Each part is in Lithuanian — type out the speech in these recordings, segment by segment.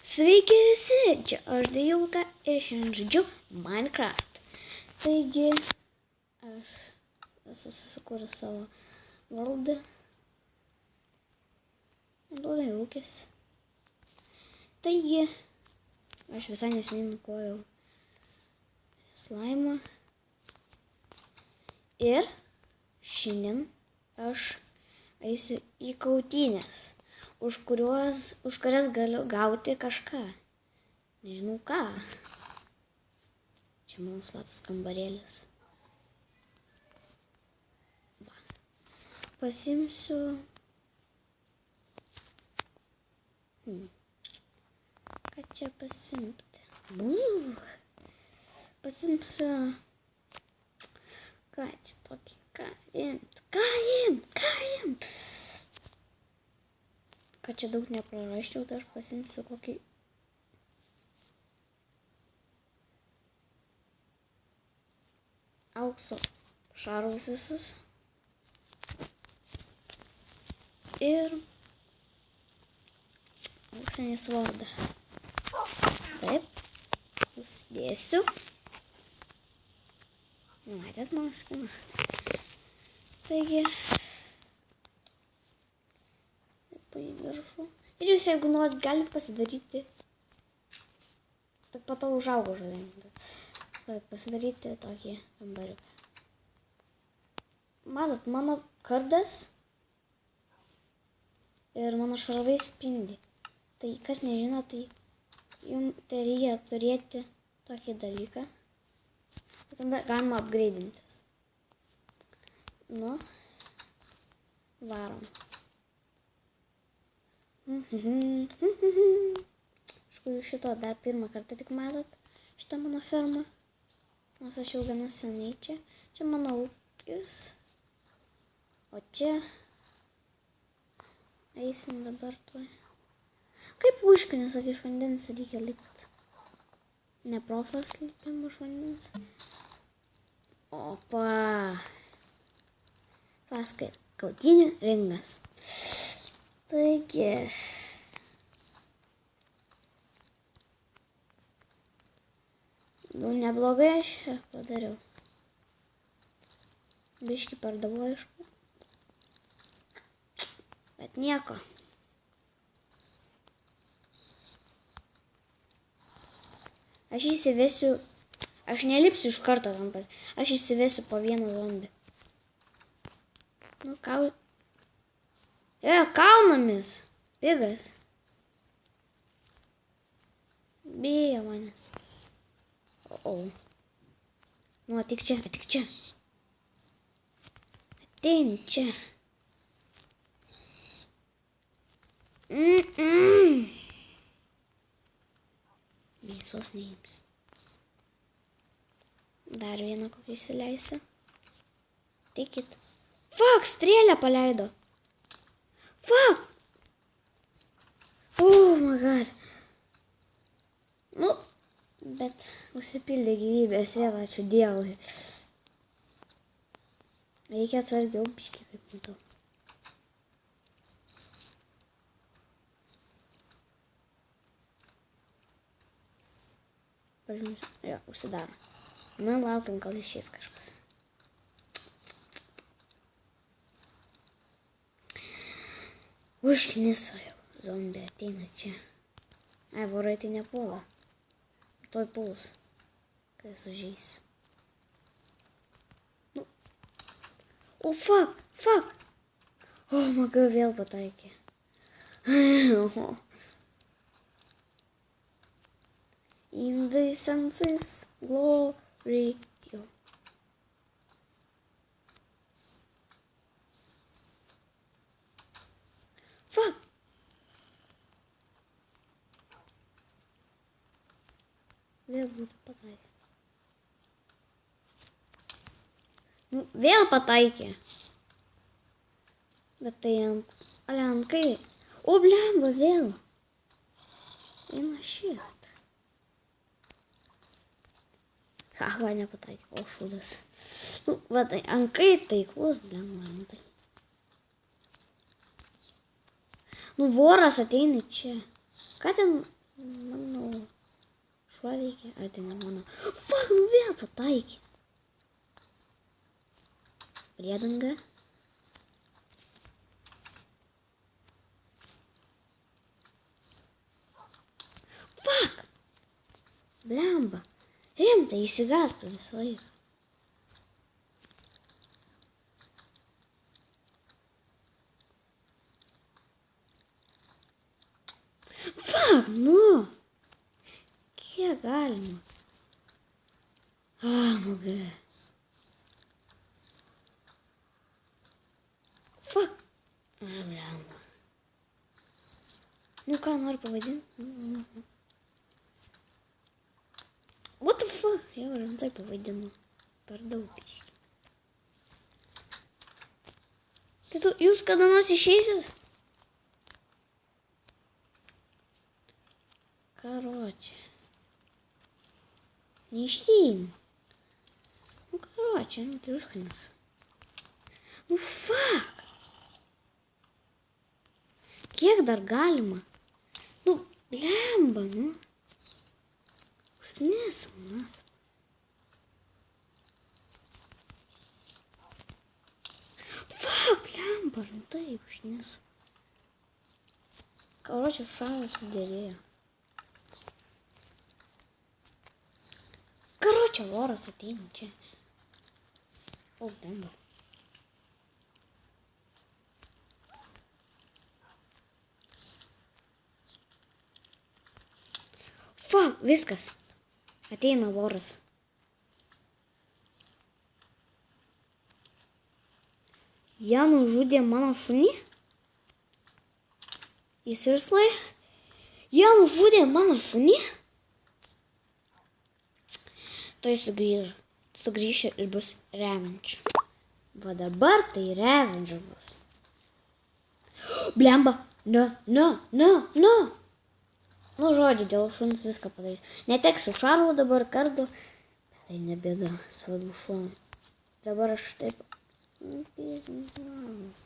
Sveiki visi, čia aš Dejulka ir šiandien žaidžiu Minecraft. Taigi, aš esu susikūręs savo valdą. Neblogai ūkis. Taigi, aš visai neseniai nukojau slaimą. Ir šiandien aš eisiu į kautynės, už kurias galiu gauti kažką. Nežinau ką. Čia mano slaptas kambarėlis. Va. Pasimsiu. Ką čia pasimti? Pasimsiu. Ką čia tokį? Ką imt? Kad čia daug neprarasčiau, tai aš pasimsiu kokį aukso šarvus visus. Ir auksinį svardą. Taip, uždėsiu. Matėt mano skiną. Taigi, į viršų. Ir jūs, jeigu norit, galite pasidaryti. Tik po to užaugo žalingai. Pasidaryti tokį kambariuką. Matot, mano kardas ir mano šarvai spindi. Tai kas nežino, tai jums tai reikia turėti tokį dalyką. Tada galima upgraidintis. Nu, varom. Aišku, jūs šito dar pirmą kartą tik matot, šitą mano fermą. Nes aš jau gana seniai čia. Čia mano ūkis. O čia eisim dabar tuoj. Kaip užkinis, sakai, iš vandens reikia lipti. Ne profas lipim iš vandens. Opa. Paskai, kautynių ringas. Taigi, neblogai aš padariau. Biškį pardavau, aišku. Bet nieko. Aš įsivesiu, aš nelipsiu iš karto tampas. Aš įsivesiu po vieną zombį. Nu, kaunamis. Pigas. Bijo manęs. Nu, atik čia. Atein čia. Mėsos neims. Dar vieną kokį įsileisiu. Tikit. Fuck, strėlę paleido. Fuck! Oh my god. Nu, bet užsipildė gyvybės vėl, ačiū Dievui. Reikia atsargiau biškį, kaip matau. Pažiūrėsiu. Jo, užsidaro. Na, laukiam, kol išės kažkas. Užkniso jau. Zombė ateina čia. Ai, vorai tai nepuola. Toj puls. Kai sužeisiu. Nu. O, fuck. O, maga vėl pataikė. In the senses glory. Jo. Fuck. Vėl būtų pataikė. Nu, vėl pataikė. Bet tai ant kairį. O, blemba, vėl. Eina šit. Haha, nepataikė. O, šūdas. Nu, va tai ant kairį taiklus, blemba. Nu, voras ateina čia. Ką ten Mano. Šuo veikia. Ar tai ne mano? Fuck, nu vėl pataikė. Priedanga. Fuck. Blemba. Rimtai įsigastų visą laiką. Fuck, nu. Kiek galima? Magai. Fuck. Blemba. Nu ką noriu pavadinti? What the fuck? Jau rimtai pavadinu. Per daug biškį. Tai tu, jūs kada nors išeisit? Короче. Ништин. Ну, короче, ну трюшканец. Ну, фак. Kiek dar galima? Nu, blemba, nu. Užknisau, na. Fuck, blemba, rimtai užknisau. Короче, šalas sudėrėjo. Короче, voras ateina čia. O, blemba. Fuck, viskas. Ateina voras. Jie nužudė mano šunį? Jis seriously? Jie nužudė mano šunį? Tai sugrįšiu ir bus revenge. Va dabar tai revenge bus. Blemba. No. Nu, žodžiu, dėl šuns viską padarysiu. Neteksiu šarvo dabar kardu. Bet tai nebėda, svadu šuną. Dabar aš taip... Biznis.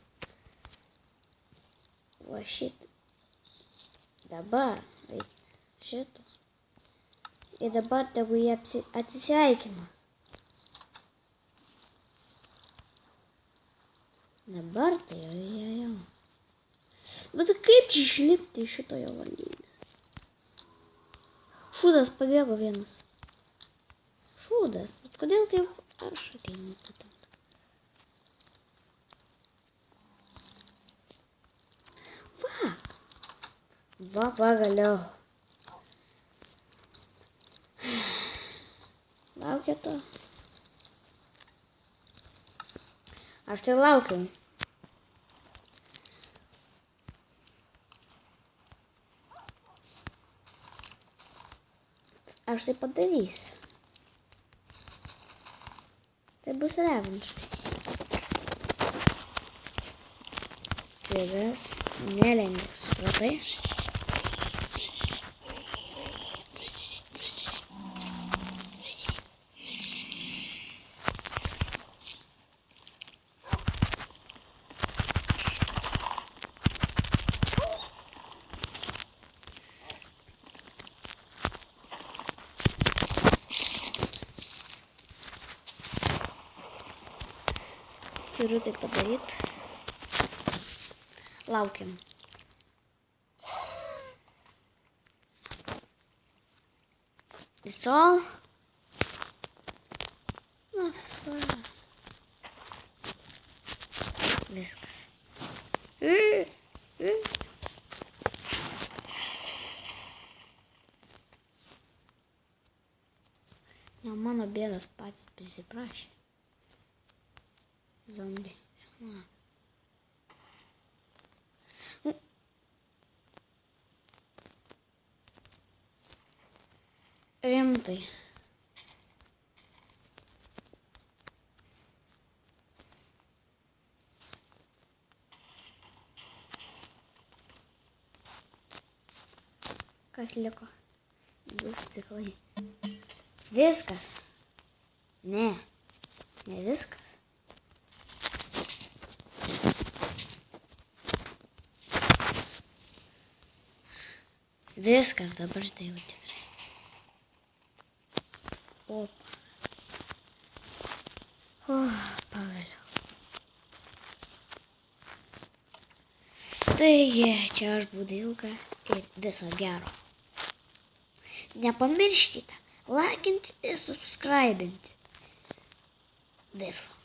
Va šitą. Dabar reikia šito. Ir dabar tegu jie atsisveikina. Dabar tai jau. Bet kaip čia išlipti iš šitojo valdynės? Šūdas pabėgo vienas. Šūdas. Bet kodėl kaip aš ateinu būtent? Va, galiau. Laukia to. Aš tai laukiu. Aš tai padarysiu. Tai bus revenge. Kėdas nelengvas, supratai? Turiu tai padaryti. Laukiam. It's all. Na, viskas. Na, mano bėdos patys prisiprašė. Zombiai. Na. Rimtai. Kas liko? 2 stiklai. Viskas. Ne viskas. Viskas dabar tai jau tikrai. Opa. Pagaliau. Taigi, čia aš Budilka ir viso gero. Nepamirškite laikinti ir subscribinti. Viso.